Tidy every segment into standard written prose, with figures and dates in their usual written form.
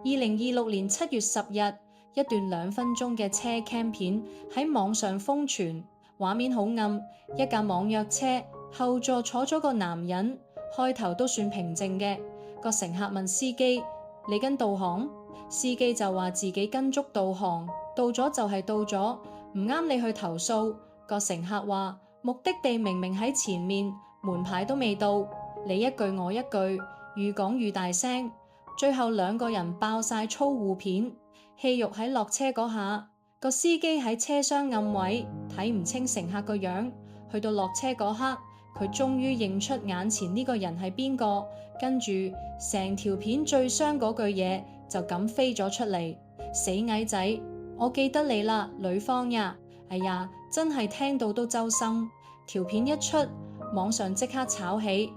2026年7月10日，一段2分鐘嘅車 cam 片喺網上瘋傳，畫面好暗，一架網約車後座坐咗個男人，開頭都算平靜嘅。個乘客問司機：你跟導航？司機就話自己跟足導航，到咗就係到咗，唔啱你去投訴。個乘客話目的地明明喺前面，門牌都未到。你一句我一句，愈講愈大聲，最後2個人爆晒粗互片。戲肉喺落車嗰下，個司機喺車廂暗位睇唔清乘客個樣，去到落車嗰刻，佢終於認出眼前呢個人係邊個，跟住成條片最傷嗰句嘢就咁飛咗出嚟：死矮仔，我記得你啦，呂方呀！哎呀，真係聽到都揪心。條片一出，網上即刻炒起，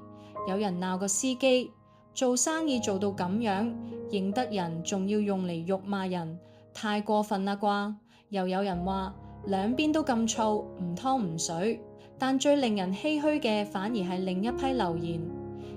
有人鬧個司機做生意做到咁樣，認得人仲要用嚟辱罵人，太過分啦啩！又有人話兩邊都咁燥，唔湯唔水。但最令人唏噓嘅反而係另一批留言，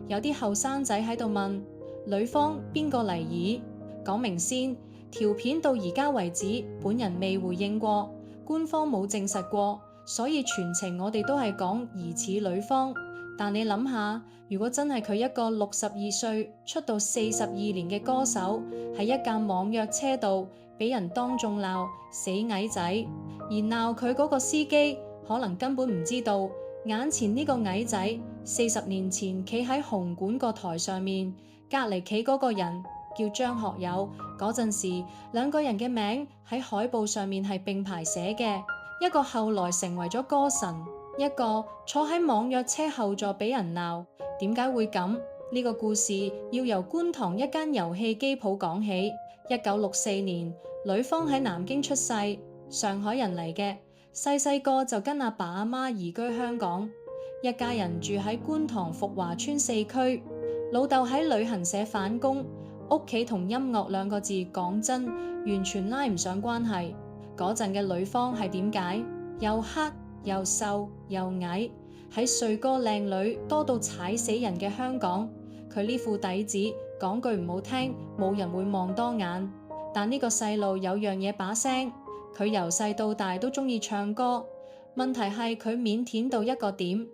有啲後生仔喺度問呂方邊個嚟議？講明先，條片到而家為止，本人未回應過，官方冇證實過，所以全程我哋都係講疑似呂方。但你諗下，如果真係佢一個62歲出道42年嘅歌手，喺一架網約車度俾人當眾鬧死矮仔，而鬧佢嗰個司機可能根本唔知道眼前呢個矮仔40年前企喺紅館個台上面，隔離企嗰個人叫張學友，嗰陣時2個人嘅名喺海報上面係並排寫嘅，一個後來成為咗歌神，一個坐喺網約車後座俾人鬧。點解會咁？呢個故事要由觀塘一間遊戲機鋪講起。1964年，呂方喺南京出世，上海人嚟嘅，細個就跟阿爸阿媽移居香港，一家人住喺觀塘福華村4區。老豆喺旅行社返工，屋企同音樂2個字講真完全拉唔上關係。嗰陣嘅呂方係點解？又黑又瘦又矮，喺帥哥靚女多到踩死人嘅香港，佢呢副底子講句唔好聽，冇人會望多眼。但呢個細路有樣嘢把聲，佢由細到大都鍾意唱歌。問題係佢靦腆到一個點，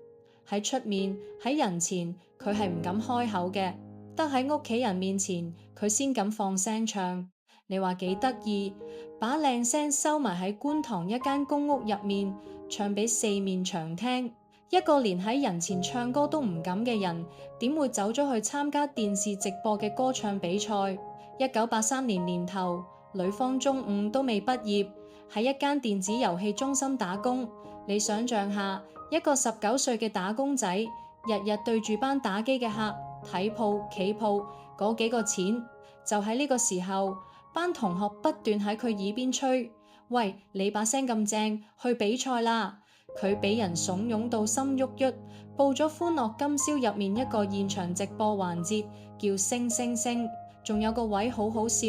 喺出面喺人前佢係唔敢開口嘅，得喺屋企人面前佢先敢放聲唱。你話幾得意？把靚聲收埋喺觀塘一間公屋入面，唱俾4面牆聽。一個連喺人前唱歌都唔敢嘅人，點會走咗去參加電視直播嘅歌唱比賽？1983年年頭，呂方中5都未畢業，喺一間電子遊戲中心打工。你想象下，一個19歲嘅打工仔，日日對住班打機嘅客，睇鋪企鋪嗰幾個錢，就喺呢個時候，班同學不斷喺佢耳邊吹：喂，你把聲咁正，去比賽啦！佢俾人慫恿到心鬱鬱，報咗歡樂今宵入面一個現場直播環節，叫星星星，仲有個位好好笑，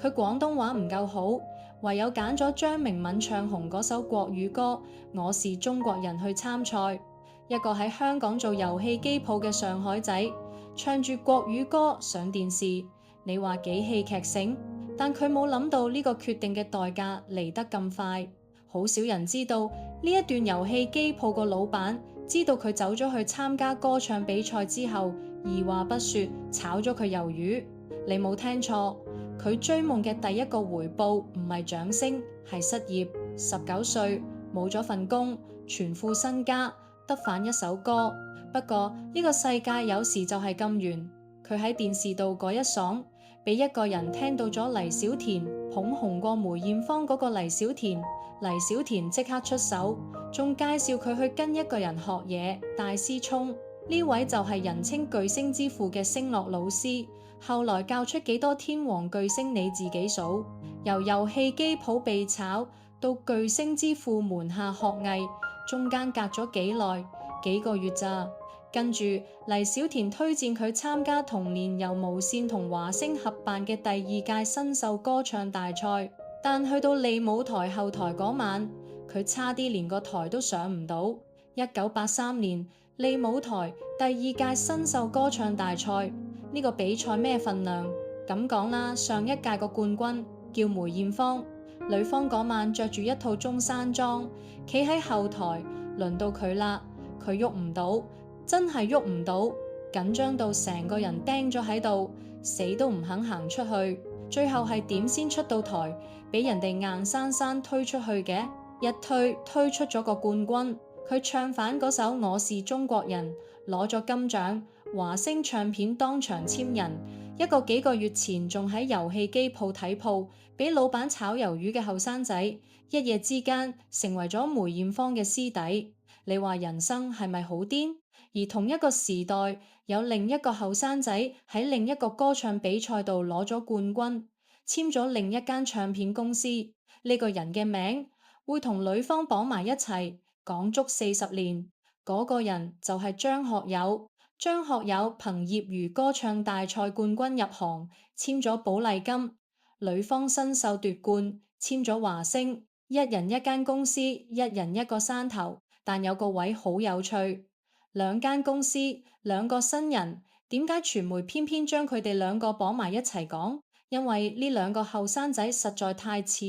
佢廣東話唔夠好，唯有揀咗張明敏唱紅嗰首國語歌《我是中國人》去參賽。一個喺香港做遊戲機鋪嘅上海仔，唱住國語歌上電視，你話幾戲劇性？但佢冇諗到呢個決定嘅代價嚟得咁快。好少人知道呢一段遊戲機鋪個老闆知道佢走咗去參加歌唱比賽之後，二話不說炒咗佢魷魚。你冇聽錯，佢追夢嘅第一個回報唔係掌聲，係失業。19歲冇咗份工，全副身家得返一首歌。不過呢個世界有時就係咁圓，佢喺電視度嗰一爽，俾一個人聽到咗黎小田捧紅過梅艷芳嗰個黎小田，黎小田即刻出手，仲介紹佢去跟一個人學嘢，戴思聰。呢位就係人稱巨星之父嘅星樂老師，後來教出幾多天王巨星你自己數。由遊戲機鋪被炒到巨星之父門下學藝，中間隔咗幾耐？幾個月咋？跟住黎小田推薦佢參加同年由無線同華星合辦嘅第2屆新秀歌唱大賽，但去到利舞台後台嗰晚，佢差啲連個台都上唔到。1983年利舞台第2屆新秀歌唱大賽，呢個比賽咩份量？咁講啦，上一屆個冠軍叫梅艷芳，女方嗰晚着住一套中山裝，企喺後台，輪到佢啦，佢喐唔到，真係喐唔到，緊張到成個人釘咗喺度，死都唔肯行出去。最後係點先出到台，俾人哋硬生生推出去嘅，一推出咗個冠軍。佢唱反嗰首《我是中國人》，攞咗金獎，華星唱片當場簽人。一個幾個月前仲喺遊戲機鋪睇鋪，俾老闆炒魷魚嘅後生仔，一夜之間成為咗梅艷芳嘅師弟。你話人生係咪好癲？而同一個時代，有另一個後生仔喺另一個歌唱比賽度攞咗冠軍，簽咗另一間唱片公司。呢個人嘅名會同女方綁埋一齊，講足40年。嗰個人就係張學友。張學友憑業餘歌唱大賽冠軍入行，簽咗寶麗金。女方新秀奪冠，簽咗華星。一人一間公司，一人一個山頭。但有個位好有趣，兩間公司，兩個新人，點解傳媒偏偏將佢哋兩個綁埋一齊講？因為呢兩個後生仔實在太似，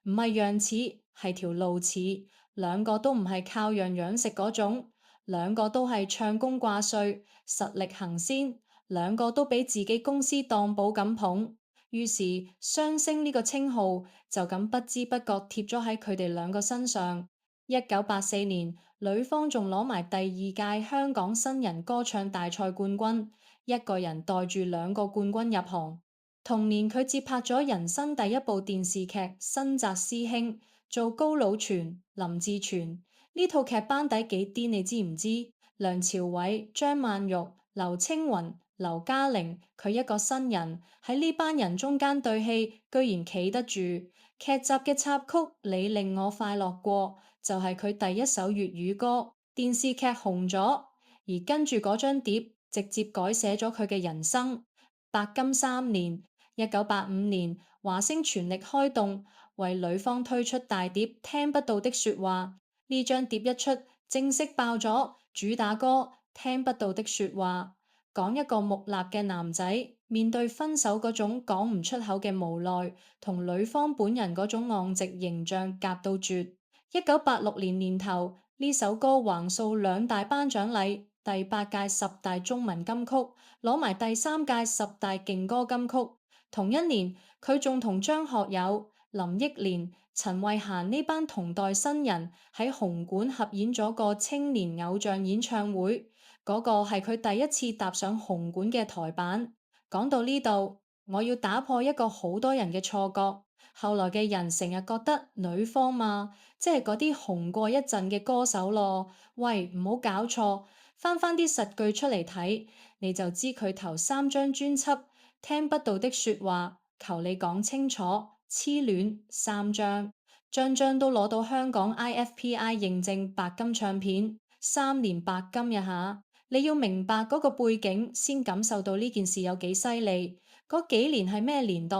唔係樣似，係條路似。兩個都唔係靠樣養食嗰種，兩個都係唱功掛帥，實力行先，兩個都俾自己公司當寶咁捧。於是雙星呢個稱號就咁不知不覺貼咗喺佢哋兩個身上。1984年，女方仲攞埋第2屆香港新人歌唱大賽冠軍，一個人帶住兩個冠軍入行。同年佢接拍咗人生第一部電視劇《新紮師兄》，做高佬全、林志全。呢套劇班底幾癲，你知唔知？梁朝偉、張曼玉、劉青雲、劉嘉玲，佢一個新人喺呢班人中間對戲，居然企得住。劇集嘅插曲《你令我快樂過》就係佢第一首粵語歌，電視劇紅咗，而跟住嗰張碟直接改寫咗佢嘅人生。白金3年，1985年，華星全力開動，為女方推出大碟《聽不到的說話》。呢張碟一出，正式爆咗，主打歌《聽不到的說話》，講一個木訥嘅男仔面對分手嗰種講唔出口嘅無奈，同女方本人嗰種昂直形象夾到絕。1986年年頭，呢首歌橫掃2大頒獎禮，第8屆10大中文金曲，攞埋第3屆10大勁歌金曲。同一年，佢仲同張學友、林憶蓮、陳慧嫻呢班同代新人喺紅館合演咗個青年偶像演唱會，嗰個係佢第一次踏上紅館嘅台板。講到呢度，我要打破一個好多人嘅錯覺。後來嘅人成日覺得女方嘛，即係嗰啲紅過一陣嘅歌手咯。喂，唔好搞錯，翻啲實據出嚟睇，你就知佢頭3張專輯聽不到的說話，求你講清楚，痴戀3張，張張都攞到香港 IFPI 認證白金唱片，3年白金呀吓。你要明白嗰個背景，先感受到呢件事有幾犀利。嗰幾年係咩年代？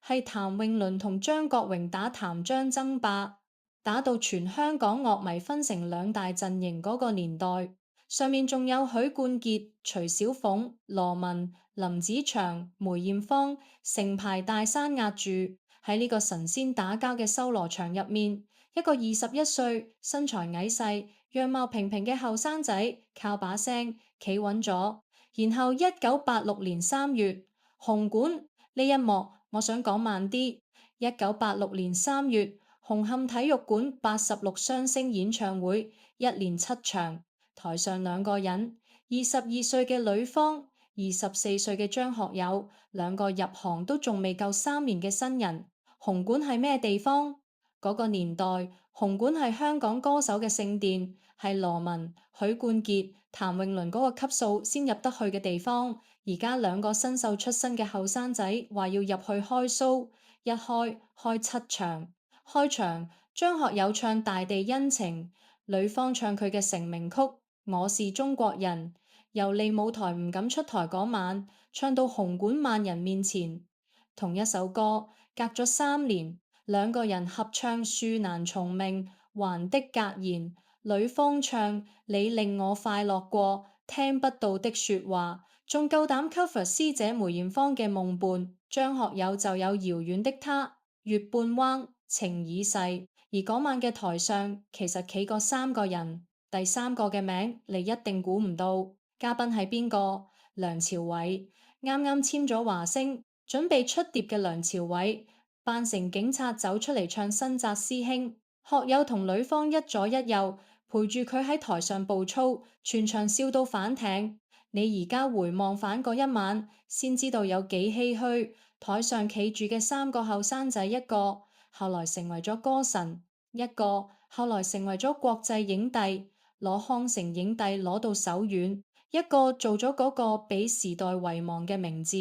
係譚詠麟同張國榮打譚張爭霸，打到全香港樂迷分成2大陣營嗰個年代。上面仲有許冠傑、徐小鳳、羅文、林子祥、梅艷芳，成排大山壓住喺呢個神仙打交嘅修羅場入面。一個21歲、身材矮細、樣貌平平嘅後生仔，靠把聲企穩咗。然後1986年3月，紅館呢一幕，我想講慢啲。1986年3月，紅磡體育館86雙星演唱會，一連7場，台上2個人，22歲嘅女方，24歲嘅張學友，兩個入行都仲未夠3年嘅新人。紅館係咩地方？嗰個年代，紅館係香港歌手嘅聖殿，係羅文、許冠傑、譚詠麟嗰個級數先入得去嘅地方。而家2個新秀出身嘅後生仔話要入去開 show，一開7場。開場，張學友唱《大地恩情》，女方唱佢嘅成名曲《我是中國人》，由利舞台唔敢出台嗰晚，唱到紅館萬人面前。同一首歌，隔咗3年。2個人合唱《樹難從命》，還的格言，女方唱你令我快樂過，聽不到的說話，仲夠膽 cover 師姐梅艷芳嘅夢伴。張學友就有遙遠的他、月半彎、情已逝。而嗰晚嘅台上其實企過三個人，第三個嘅名你一定估唔到，嘉賓係邊個？梁朝偉。啱啱簽咗華星，準備出碟嘅梁朝偉扮成警察走出嚟唱新紮師兄，學友同呂方一左一右陪住佢喺台上步操，全場笑到反艇。你而家回望返嗰一晚，先知道有幾唏噓。台上企住嘅三個後生仔，一個後來成為咗歌神，一個後來成為咗國際影帝，攞康城影帝攞到手軟，一個做咗嗰個俾時代遺忘嘅名字。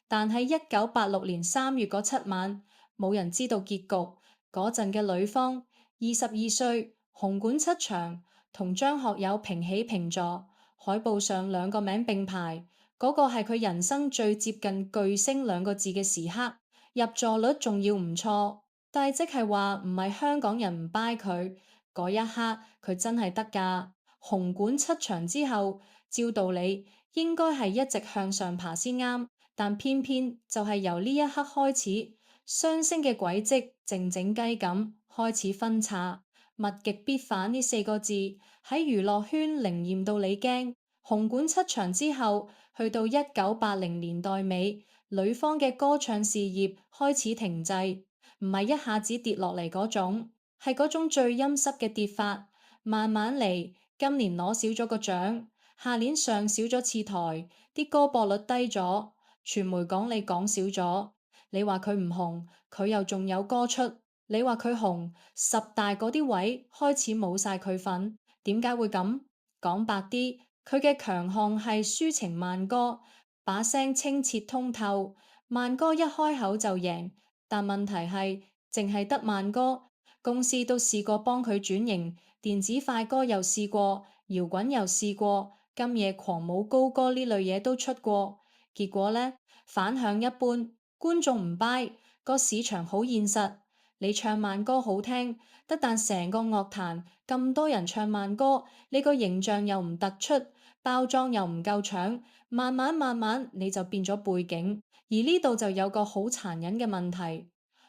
但喺1986年3月嗰7晚，冇人知道結局。嗰陣嘅呂方22歲，紅館7場，同張學友平起平坐，海報上兩個名並排，嗰個係佢人生最接近巨星兩個字嘅時刻，入座率仲要唔錯。但係即係話唔係香港人唔 buy 佢，嗰一刻佢真係得㗎。紅館7場之後，照道理應該係一直向上爬先啱，但偏偏就係由呢一刻開始，雙星嘅軌跡靜靜雞咁開始分叉。物極必反呢4個字喺娛樂圈靈驗到你驚。紅館7場之後，去到1980年代尾，呂方嘅歌唱事業開始停滯。唔係一下子跌落嚟嗰種，係嗰種最陰濕嘅跌法，慢慢嚟。今年攞少咗個獎，下年上少咗次台，啲歌播率低咗，傳媒講你講少咗。你話佢唔紅，佢又仲有歌出；你話佢紅，10大嗰啲位開始冇晒佢份。點解會咁？講白啲，佢嘅強項係抒情慢歌，把聲清澈通透，慢歌一開口就贏。但問題係，淨係得慢歌，公司都試過幫佢轉型，電子快歌又試過，搖滾又試過，今夜狂舞高歌呢類嘢都出過，結果呢，反響一般，觀眾唔 buy，個市場好現實。你唱慢歌好聽，得但成個樂壇咁多人唱慢歌，你個形象又唔突出，包裝又唔夠搶，慢慢你就變咗背景。而呢度就有個好殘忍嘅問題，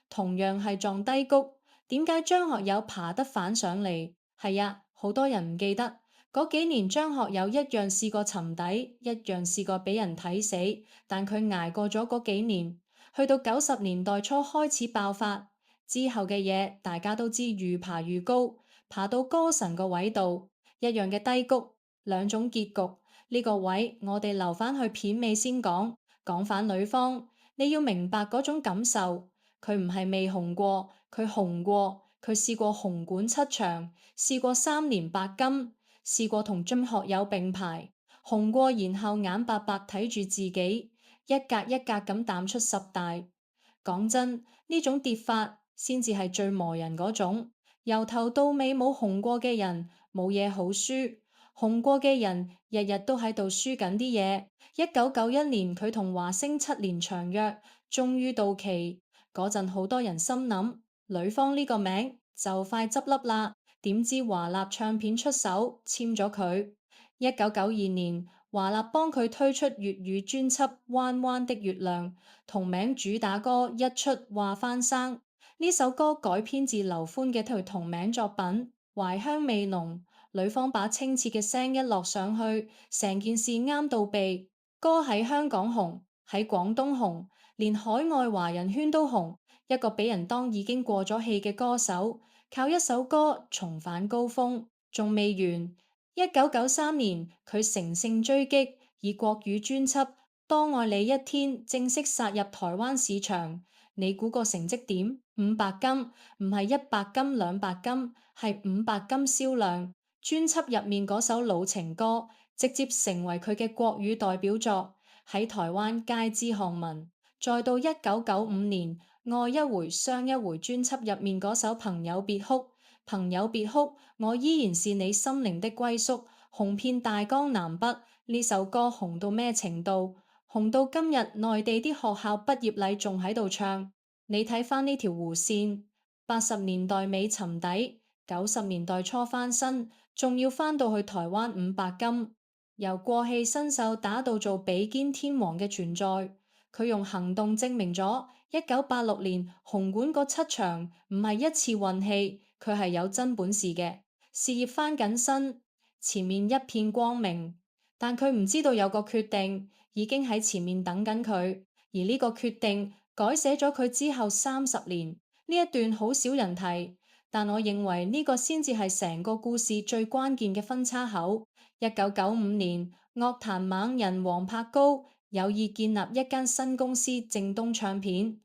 同樣係撞低谷，點解張學友爬得反上嚟？係啊，好多人唔記得嗰幾年張學友一樣試過沉底，一樣試過俾人睇死，但佢捱過咗嗰幾年，去到90年代初開始爆發，之後嘅嘢大家都知，愈爬愈高，爬到歌神個位度，一樣嘅低谷，兩種結局。呢個位我哋留返去片尾先講。講返呂方，你要明白嗰種感受，佢唔係未紅過，佢紅過，佢試過紅館7場，試過3年白金，試過同張學友並排，紅過然後眼白白睇住自己一格一格咁淡出10大。講真，呢種跌法先至係最磨人嗰種，由頭到尾冇紅過嘅人冇嘢好輸。紅過嘅人日日都喺度輸緊啲嘢。1991年佢同華星7年長約終於到期，嗰陣好多人心諗呂方呢個名就快執笠啦。點知華納唱片出手簽咗佢。1992年華納幫佢推出粵語專輯《彎彎的月亮》，同名主打歌一出話翻生。呢首歌改編自劉歡嘅條同名作品，懷鄉味濃。呂方把清澈嘅聲一落上去，成件事啱到鼻。歌喺香港紅，喺廣東紅，連海外華人圈都紅。一個俾人當已經過咗氣嘅歌手，靠一首歌重返高峰，仲未完。1993年佢乘勝追擊，以國語專輯《多愛你一天》正式殺入台灣市場。你估個成績點？500金，唔係100金200金，係500金銷量。專輯入面嗰首老情歌，直接成為佢嘅國語代表作，喺台灣皆知巷聞。再到1995年《愛一回傷一回》專輯入面嗰首《朋友別哭》，朋友別哭，我依然是你心靈的歸宿，紅遍大江南北。呢首歌紅到咩程度？紅到今日內地啲學校畢業禮仲喺度唱。你睇返呢條弧線，80年代尾沉底，90年代初翻身，仲要返到去台灣500金，由過氣新秀打到做比肩天王嘅存在。佢用行動證明咗1986年紅館嗰7場唔係一次運氣，佢係有真本事嘅。事業翻緊身，前面一片光明，但佢唔知道有個決定已經喺前面等緊佢，而呢個決定改寫咗佢之後30年。呢一段好少人提，但我認為呢個先至係成個故事最關鍵嘅分叉口。1995年，樂壇猛人黃柏高有意建立一間新公司正東唱片，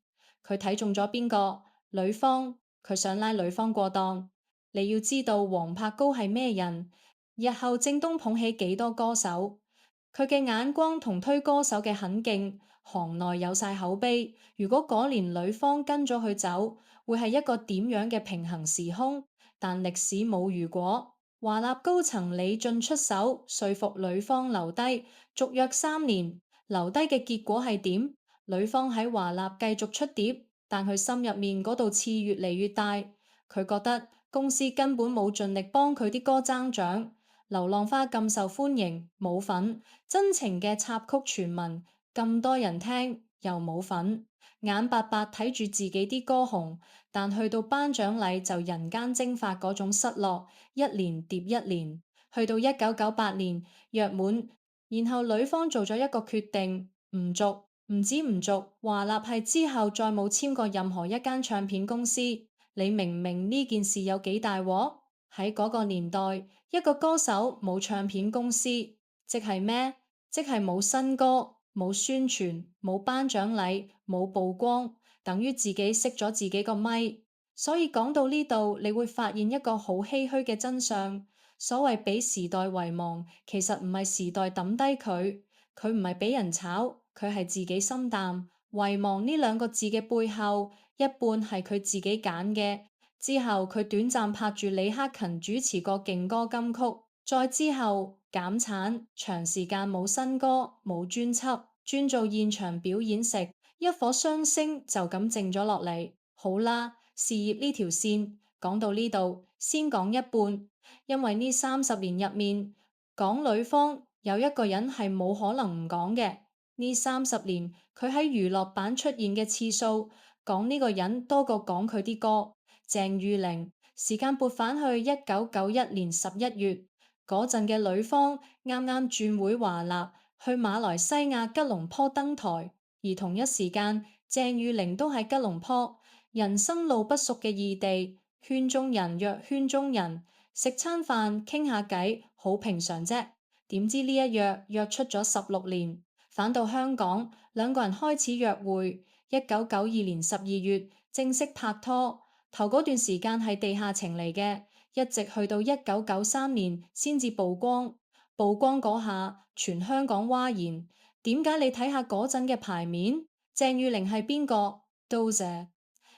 佢睇中咗邊個？呂方，佢想拉呂方過檔。你要知道黃柏高係咩人？日後正東捧起幾多歌手？佢嘅眼光同推歌手嘅狠勁，行內有晒口碑。如果嗰年呂方跟咗佢走，會係一個點樣嘅平衡時空？但歷史冇如果。華納高層李俊出手說服呂方留低，續約3年。留低嘅結果係點？呂方喺華納繼續出碟，但佢心入面嗰度刺越嚟越大。佢覺得公司根本冇盡力幫佢啲歌爭獎。流浪花咁受歡迎，冇份。真情嘅插曲傳聞咁多人聽，又冇份。眼白白睇住自己啲歌紅，但去到頒獎禮就人間蒸發嗰種失落，一年疊一年。去到1998年約滿，然後呂方做咗一個決定，唔續，唔止唔續，華納係之後再冇簽過任何一間唱片公司。你明唔明呢件事有幾大鑊？喺嗰個年代，一個歌手冇唱片公司，即係咩？即係冇新歌、冇宣傳、冇頒獎禮、冇曝光，等於自己熄咗自己個咪。所以講到呢度，你會發現一個好唏噓嘅真相。所謂俾時代遺忘，其實唔係時代抌低佢，佢唔係俾人炒，佢係自己心淡。遺忘呢兩個字嘅背後，一半係佢自己揀嘅。之後佢短暫拍住李克勤主持過勁歌金曲，再之後減產，長時間冇新歌冇專輯，專做現場表演食，一顆雙星就咁靜咗落嚟。好啦，事業呢條線講到呢度，先講一半，因為呢30年入面，講呂方有一個人係冇可能唔講嘅。呢30年佢喺娛樂版出現嘅次數，講呢個人多過講佢啲歌。鄭裕玲。時間撥返去1991年11月嗰陣嘅呂方啱啱轉會華納，去馬來西亞吉隆坡登台，而同一時間鄭裕玲都喺吉隆坡。人生路不熟嘅異地，圈中人約圈中人食餐飯傾下偈，好平常啫。點知呢一約出咗16年，返到香港，兩個人開始約會。1992年12月正式拍拖。頭嗰段時間係地下情嚟嘅，一直去到1993年先至曝光。曝光嗰下，全香港嘩然。點解？你睇下嗰陣嘅牌面，鄭裕玲係邊個？都姐。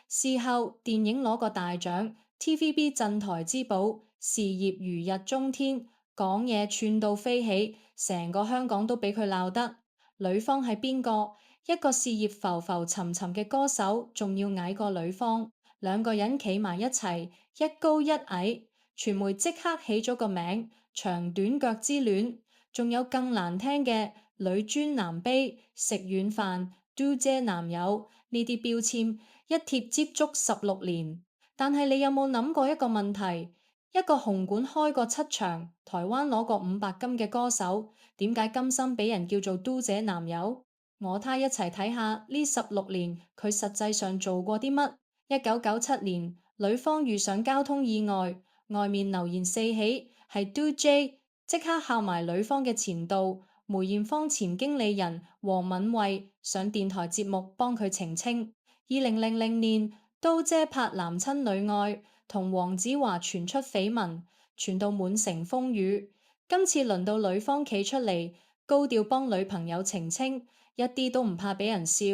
事後電影攞個大獎，TVB 鎮台之寶，事業如日中天，講嘢串到飛起，成個香港都俾佢鬧得。呂方係邊個？一個事業浮浮沉沉嘅歌手，仲要矮過呂方。兩個人企埋一齊，一高一矮，傳媒即刻起咗個名，長短腳之戀。仲有更難聽嘅女尊男卑、食軟飯、嘟姐男友呢啲標籤，一貼接足16年。但係你有冇諗過一個問題？一個紅館開過7場，台灣攞過500金嘅歌手，點解甘心俾人叫做嘟姐男友？我他一齊睇下呢16年佢實際上做過啲乜？1997年，呂方遇上交通意外，外面流言四起，係 Do J 即刻喊埋呂方嘅前度梅艷芳前經理人黃敏惠上電台節目幫佢澄清。2000年，Do 姐拍男親女愛，同黃子華傳出緋聞，傳到滿城風雨。今次輪到呂方企出嚟，高調幫女朋友澄清，一啲都唔怕俾人笑。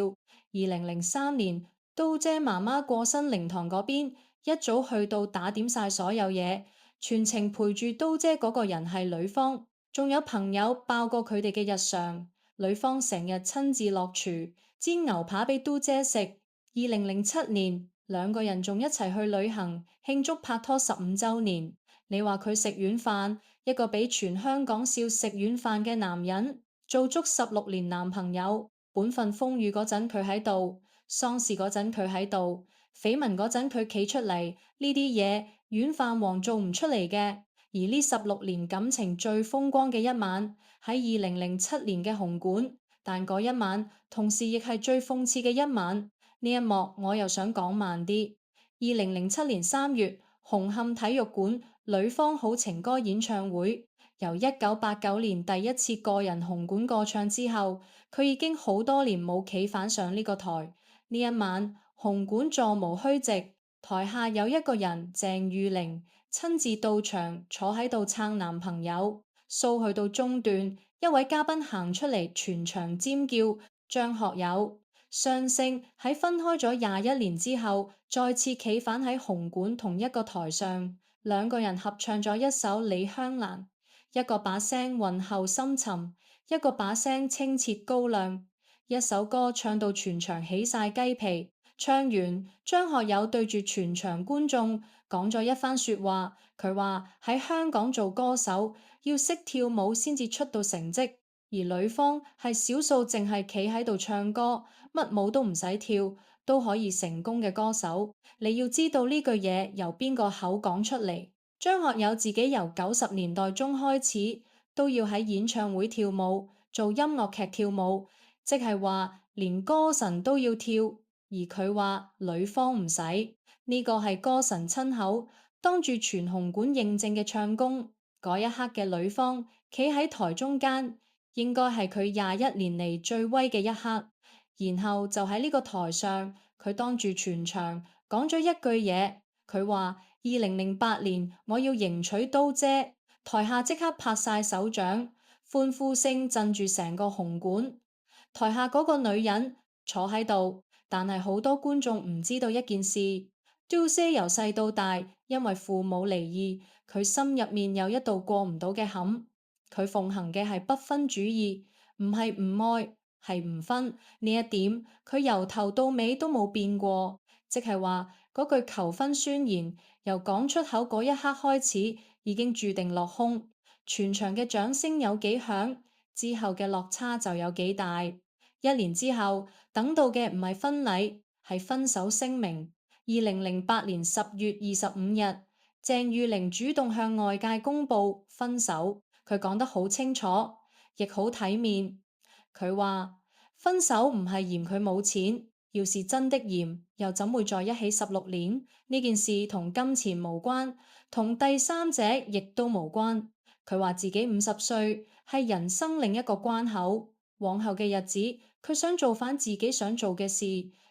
2003年。Do姐媽媽過身靈堂嗰邊，一早去到打點晒所有嘢，全程陪住Do姐嗰個人係呂方，仲有朋友爆過佢哋嘅日常。呂方成日親自落廚煎牛扒俾Do姐食。2007年，兩個人仲一齊去旅行慶祝拍拖15週年。你話佢食軟飯，一個俾全香港笑食軟飯嘅男人，做足16年男朋友。本分風雨嗰陣佢喺度，喪事嗰陣佢喺度，緋聞嗰陣佢企出嚟，呢啲嘢軟飯王做唔出嚟嘅。而呢16年感情最風光嘅一晚，喺2007年嘅紅館，但嗰一晚同時亦係最諷刺嘅一晚。呢一幕我又想講慢啲。2007年3月，紅磡體育館呂方好情歌演唱會，由1989年第一次個人紅館歌唱之後，佢已經好多年冇企返上呢個台。呢一晚紅館座無虛席，台下有一個人鄭裕玲親自到場坐喺度撐男朋友。show 去到中段，一位嘉賓行出嚟，全場尖叫。張學友雙星喺分開咗21年之後，再次企返喺紅館同一個台上，兩個人合唱咗一首《李香蘭》，一個把聲渾厚深沉，一個把聲清澈高亮。一首歌唱到全場起晒雞皮。唱完，張學友對住全場觀眾講咗一番說話。佢話喺香港做歌手要識跳舞先至出到成績，而呂方係少數淨係企喺度唱歌，乜舞都唔使跳都可以成功嘅歌手。你要知道呢句嘢由邊個口講出嚟？張學友自己由90年代中開始都要喺演唱會跳舞，做音樂劇跳舞，即係話連歌神都要跳。而佢話呂方唔使，呢個係歌神親口當住全紅館認證嘅唱功。嗰一刻嘅呂方企喺台中間，應該係佢21年嚟最威嘅一刻。然後就喺呢個台上，佢當住全場講咗一句嘢，佢話2008年我要迎娶都姐，台下即刻拍晒手掌，歡呼聲震住成個紅館。台下嗰個女人坐喺度。但係好多觀眾唔知道一件事，都姐由細到大，因為父母離異，佢心入面有一道過唔到嘅坎。佢奉行嘅係不分主義，唔係唔愛，係唔分。呢一點佢由頭到尾都冇變過，即係話嗰句求婚宣言由講出口嗰一刻開始，已經注定落空。全場嘅掌聲有幾響，之後嘅落差就有幾大。1年之後，等到嘅唔係婚禮，係分手聲明。2008年10月25日，鄭裕玲主動向外界公佈分手。佢講得好清楚，亦好體面。佢話分手唔係嫌佢冇錢，要是真的嫌，又怎會在一起16年？呢件事同金錢無關，同第三者亦都無關。佢話自己50歲係人生另一個關口，往後嘅日子。佢想做返自己想做嘅事，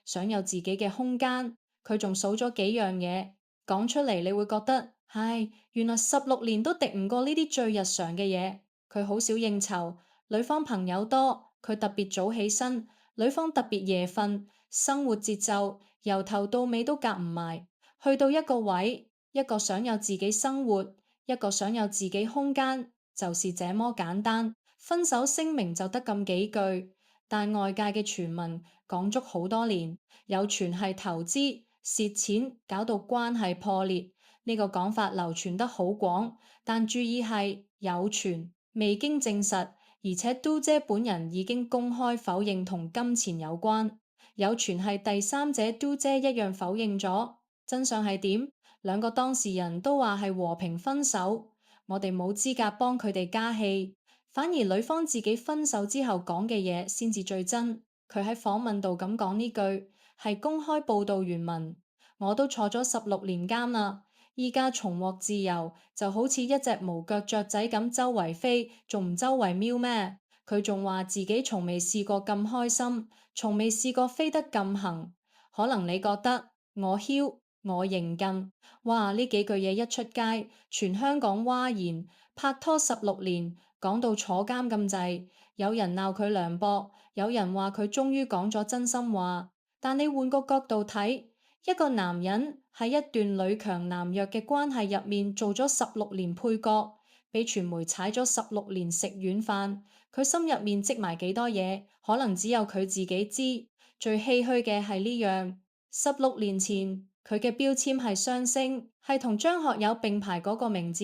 想有自己嘅空間。佢仲數咗幾樣嘢，講出嚟你會覺得，唉，原來16年都敵唔過呢啲最日常嘅嘢。佢好少應酬，女方朋友多，佢特別早起身，女方特別夜瞓，生活節奏由頭到尾都夾唔埋。去到一個位，一個想有自己生活，一個想有自己空間，就是這麼簡單。分手聲明就得咁幾句。但外界嘅傳聞講足好多年，有傳係投資蝕錢搞到關係破裂，呢個講法流傳得好廣。但注意係有傳，未經證實，而且都姐本人已經公開否認同金錢有關。有傳係第三者都姐一樣否認咗。真相係點？兩個當事人都話係和平分手，我哋冇資格幫佢哋加戲。反而女方自己分手之後講嘅嘢先至最真。佢喺訪問度咁講呢句，係公開報道原文。我都坐咗16年監啦，依家重獲自由，就好似一隻無腳雀仔咁周圍飛，仲唔周圍喵咩？佢仲話自己從未試過咁開心，從未試過飛得咁行。可能你覺得我囂我認更，哇！呢幾句嘢一出街，全香港嘩然。拍拖16年。講到坐監咁滯，有人鬧佢涼薄，有人話佢終於講咗真心話。但你換個角度睇，一個男人喺一段女強男弱嘅關係入面做咗16年配角，俾傳媒踩咗16年食軟飯，佢心入面積埋幾多嘢，可能只有佢自己知。最唏噓嘅係呢樣，16年前佢嘅標籤係雙星，係同張學友並排嗰個名字。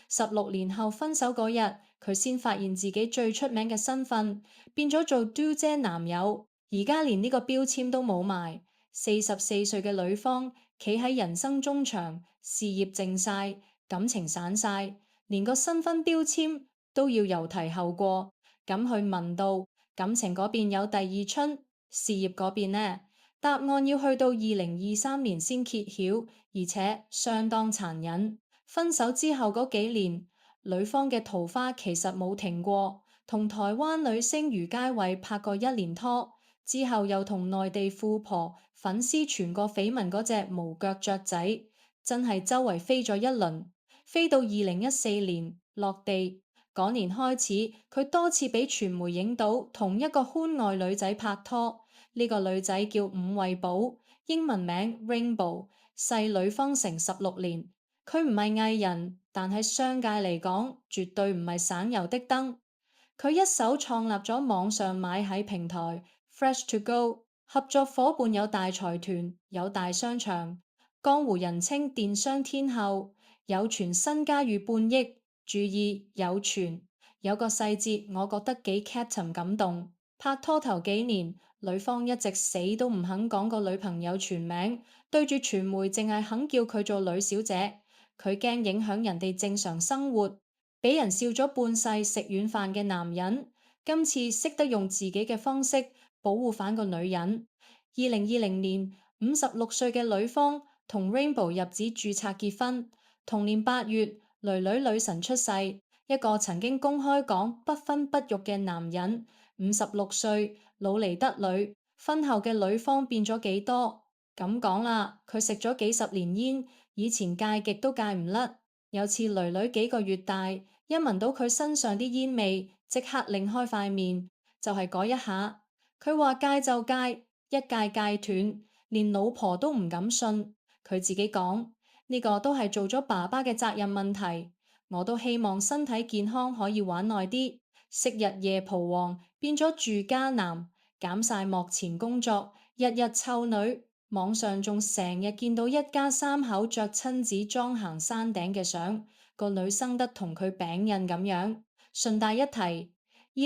16年後分手嗰日。佢先發現自己最出名嘅身份變咗做嘟姐男友，而家連呢個標籤都冇埋。44歲嘅女方企喺人生中場，事業靜晒，感情散晒，連個新婚標籤都要由提後過。咁去問到感情嗰邊有第二春，事業嗰邊呢？答案要去到2023年先揭曉，而且相當殘忍。分手之後嗰幾年，女方嘅桃花其實冇停過，同台灣女星余佳慧拍過1年拖，之後又同內地富婆粉絲傳過緋聞嗰隻無腳雀仔，真係周圍飛咗一輪，飛到2014年落地。嗰年開始，佢多次俾傳媒影到同一個圈外女仔拍拖。呢個女仔叫伍惠寶，英文名 Rainbow，細女方成16年。佢唔係藝人，但喺商界嚟講，絕對唔係省油的燈。佢一手創立咗網上買鞋平台 Fresh to Go，合作夥伴有大財團，有大商場，江湖人稱電商天后，有傳身家逾半億。注意有傳，有個細節我覺得幾 Captain 感動。拍拖頭幾年，女方一直死都唔肯講個女朋友全名，對住傳媒淨係肯叫佢做呂小姐。佢驚影響人哋正常生活，俾人笑咗半世食軟飯嘅男人，今次識得用自己嘅方式保護返個女人。2020年56歲嘅女方同 Rainbow 入紙註冊結婚，同年8月。女神出世，一個曾經公開講不婚不育嘅男人，56歲老嚟得女，婚後嘅女方變咗幾多？咁講啦，佢食咗幾十年煙，以前戒極都戒唔甩。有次女幾個月大，一聞到佢身上啲煙味，即刻擰開塊面，就係嗰一下。佢話戒就戒，一戒戒斷，連老婆都唔敢信。佢自己講。呢個都係做咗爸爸嘅責任問題，我都希望身體健康可以玩耐啲。昔日夜蒲王變咗住家男，減晒幕前工作，日日湊女。網上仲成日見到一家3口着親子裝行山頂嘅相，個女生得同佢餅印咁樣。順帶一提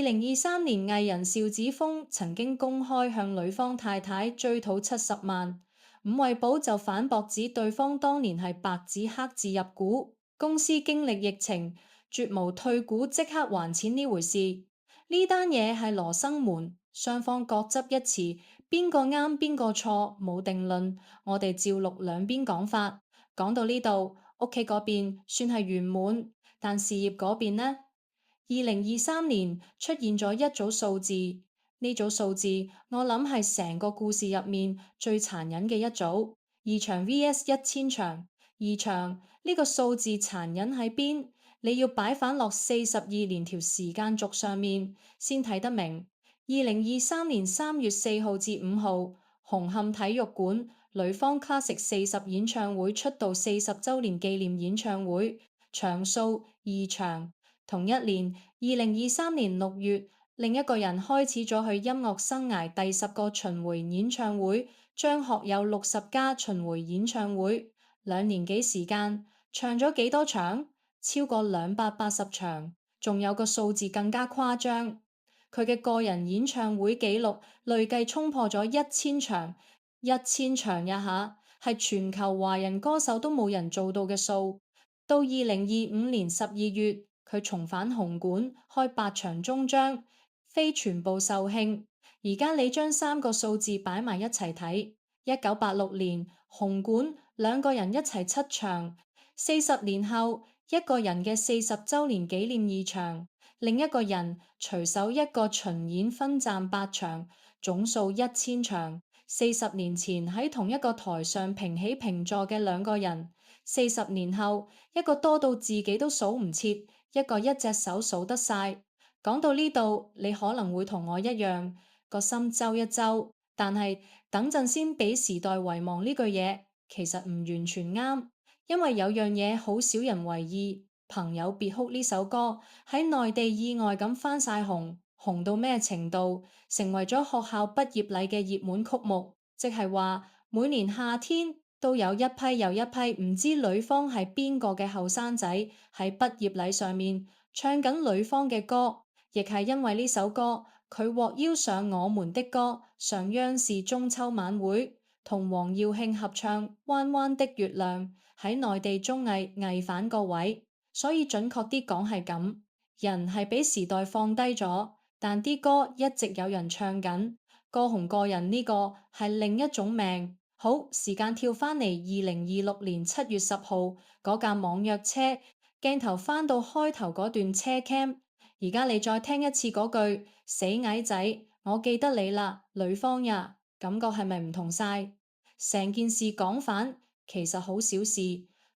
，2023年藝人邵子峰曾經公開向女方太太追討70萬。伍惠寶就反駁指對方當年係白紙黑字入股，公司經歷疫情，絕無退股即刻還錢呢回事。呢單嘢係羅生門，雙方各執一詞，邊個啱邊個錯冇定論。我哋照錄兩邊講法。講到呢度，屋企嗰邊算係圓滿，但事業嗰邊呢？2023年出現咗一組數字。呢組數字，我諗係成個故事入面最殘忍嘅一組。2場 VS1000場，2場呢個數字殘忍喺邊？你要擺返落42年條時間軸上面先睇得明。2023年3月4號至5號，紅磡體育館女方 Classic 40演唱會出道40週年紀念演唱會，場數2場。同一年，2023年6月。另一個人開始咗去音樂生涯第10個巡迴演唱會，張學友60加巡迴演唱會，2年幾時間唱咗幾多場？超過280場，仲有個數字更加誇張，佢嘅個人演唱會紀錄累計衝破咗1000場，1000場呀下，係全球華人歌手都冇人做到嘅數。到2025年12月，佢重返紅館開8場中章。非全部售罄，而家你將3個數字擺埋一齊睇，1986年紅館2個人一齊7場，40年後一個人嘅40週年紀念2場，另一個人隨手一個巡演分站8場，總數1000場。40年前喺同一個台上平起平坐嘅2個人，40年後一個多到自己都數唔切，一個一隻手數得晒。講到呢度，你可能會同我一樣個心揪一揪，但係等陣先俾時代遺忘呢句嘢，其實唔完全啱，因為有樣嘢好少人為意。朋友別哭呢首歌喺內地意外咁翻晒紅，紅到咩程度？成為咗學校畢業禮嘅熱門曲目，即係話每年夏天都有一批又一批唔知女方係邊個嘅後生仔喺畢業禮上面唱緊女方嘅歌，亦係因為呢首歌，佢獲邀上《我們的歌》上央視中秋晚會，同黃耀慶合唱《彎彎的月亮》，喺內地綜藝藝返個位。所以準確啲講係咁，人係俾時代放低咗，但啲歌一直有人唱緊。歌紅過人呢個係另一種命。好，時間跳返嚟2026年7月10號嗰架網約車，鏡頭返到開頭嗰段車 cam。而家你再聽一次嗰句死矮仔，我記得你啦，女方呀，感覺係咪唔同晒？成件事講反，其實好小事。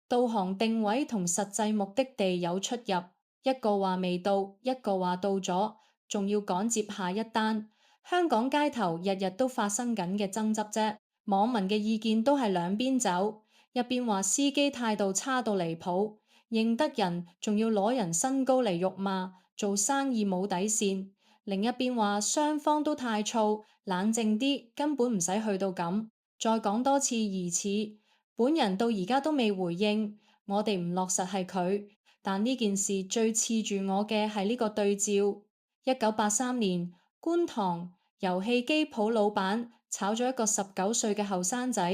導航定位同實際目的地有出入，一個話未到，一個話到咗，仲要趕接下一單。香港街頭日日都發生緊嘅爭執啫，網民嘅意見都係兩邊走，一邊話司機態度差到離譜，認得人仲要攞人身高嚟辱罵，做生意冇底線；另一邊話雙方都太燥，冷靜啲，根本唔使去到咁。再講多次疑似。本人到而家都未回應，我哋唔落實係佢，但呢件事最刺住我嘅係呢個對照。1983年，觀塘遊戲機鋪老闆炒咗一個19歲嘅後生仔，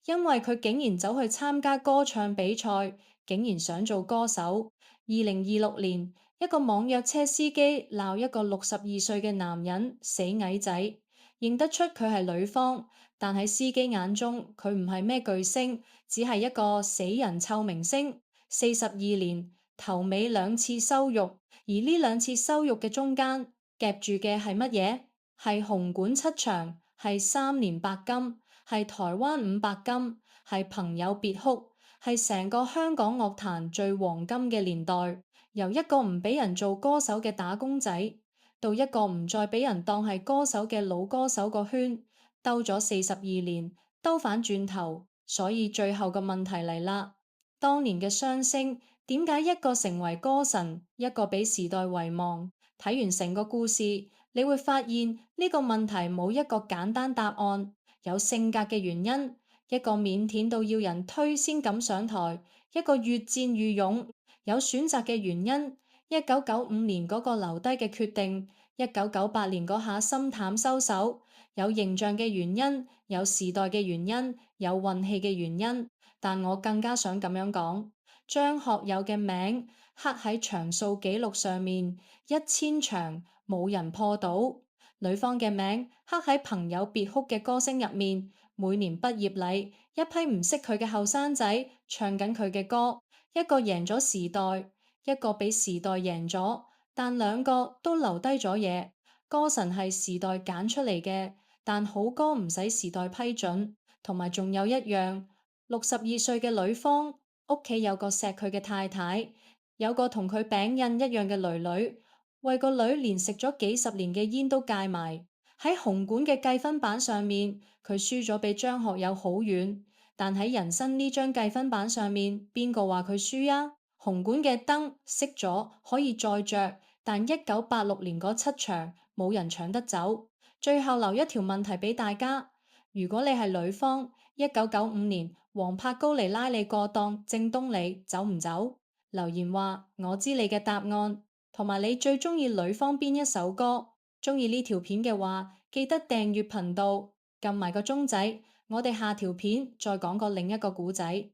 因為佢竟然走去參加歌唱比賽，竟然想做歌手。2026年，一個網約車司機鬧一個62歲嘅男人死矮仔，認得出佢係女方。但喺司機眼中，佢唔係咩巨星，只係一個死人臭明星。42年頭尾兩次羞辱，而呢兩次羞辱嘅中間夾住嘅係乜嘢？係紅館7場，係3年白金，係台灣500金，係朋友別哭，係成個香港樂壇最黃金嘅年代。由一個唔俾人做歌手嘅打工仔，到一個唔再俾人當係歌手嘅老歌手個圈。兜咗42年，兜返轉頭，所以最後個問題嚟啦。當年嘅雙星，點解一個成為歌神，一個俾時代遺忘？睇完成個故事，你會發現呢個問題冇一個簡單答案，有性格嘅原因，一個靦腆到要人推先敢上台，一個越戰越勇，有選擇嘅原因。1995年嗰個留低嘅決定，1998年嗰下心淡收手。有形象嘅原因，有時代嘅原因，有運氣嘅原因，但我更加想咁樣講，張學友嘅名刻喺場數紀錄上面，1000場冇人破到。女方嘅名刻喺朋友別哭嘅歌聲入面，每年畢業禮，一批唔識佢嘅後生仔唱緊佢嘅歌，一個贏咗時代，一個俾時代贏咗，但兩個都留低咗嘢。歌神係時代揀出嚟嘅。但好歌唔使時代批准，同埋仲有一樣，62歲嘅女方屋企有個錫佢嘅太太，有個同佢餅印一樣嘅囡囡，為個女連食咗幾十年嘅煙都戒埋。喺紅館嘅計分板上面，佢輸咗俾張學友好遠，但喺人生呢張計分板上面，邊個話佢輸啊？紅館嘅燈熄咗可以再着，但1986年嗰7場冇人搶得走。最後留一條問題俾大家，如果你係女方，1995年黃柏高嚟拉你過檔，正東你走唔走？留言話我知你嘅答案，同埋你最鍾意女方邊一首歌。鍾意呢條片嘅話，記得訂閱頻道，撳埋個鐘仔。我哋下條片再講個另一個故仔。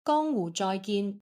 江湖再見。